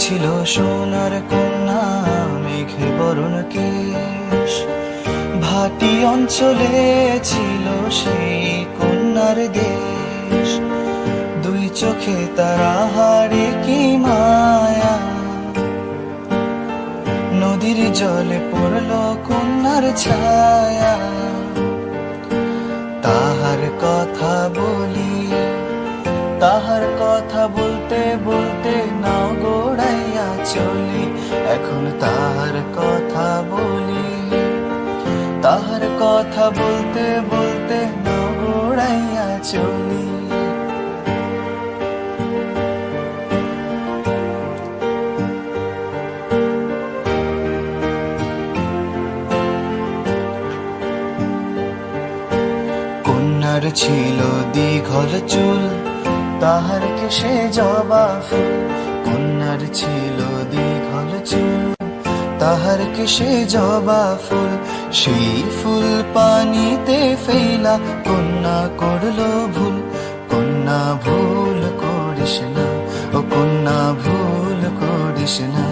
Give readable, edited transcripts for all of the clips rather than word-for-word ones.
ছিল সোনার কন্যা, মেঘে বরণ কেশ। ভাটি অঞ্চলে ছিল সেই কন্যার দেশ। দুই চোখে তারা হারে কি মায়া, নদীর জলে পড়ল কন্যার ছায়া। তাহার কথা বলি, তাহার কথা বলতে বলতে নাও গোড়াইয়া চলি। এখন তাহার কথা বলি, তাহার কথা বলতে বলতে নাও গোড়াইয়া চলি। কন্যার ছিল দীঘল চুল, তাহার কেশে জবা ফুল। কন্যার ছিল দীঘল চুল, তাহার কেশে জবা ফুল। সেই ফুল পানিতে ফেলা কন্যা করলো ভুল। কন্যা ভুল করিস না, ও কন্যা ভুল করিস না।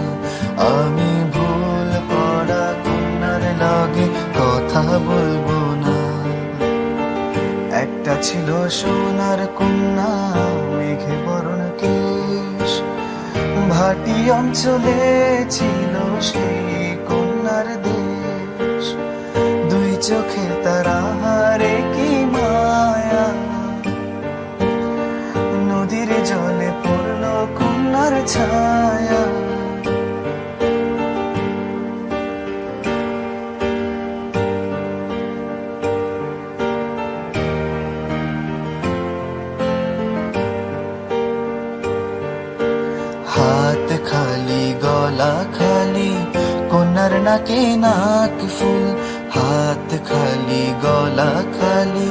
আমি ভুল করা কন্যার লগে কথা বলবো না। একটা ছিল সোনার কন্যা, মেঘে বরণ কেশ। ভাটি অঞ্চলে ছিল সেই কন্যার দেশ। দুই চোখে তারা হারে কি মায়া, নদীর জলে পড়ল কন্যার ছায়া। হাত খালি গলা খালি, কন্যার নাকে নাক ফুল। হাত খালি গলা খালি,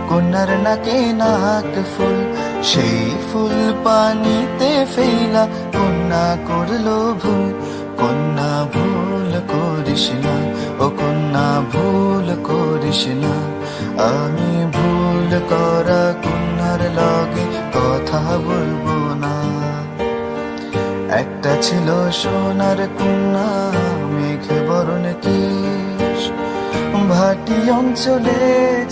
কন্যার নাকে নাক ফুল। সেই ফুল পানিতে ফেলা কন্যা করলো ভুল। কন্যা ভুল করিস না, ও কন্যা ভুল করিস না। আমি ভুল করা কন্যার লগে কথা বলবো না। একটা ছিল সোনার কন্যা, মেঘে বরণ কেশ। ভাটি অঞ্চলে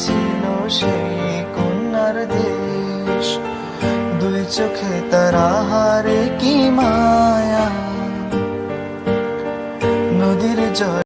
ছিল সেই কন্যার দেশ। দুই চোখে তারা হারে কি মায়া, নদীর জল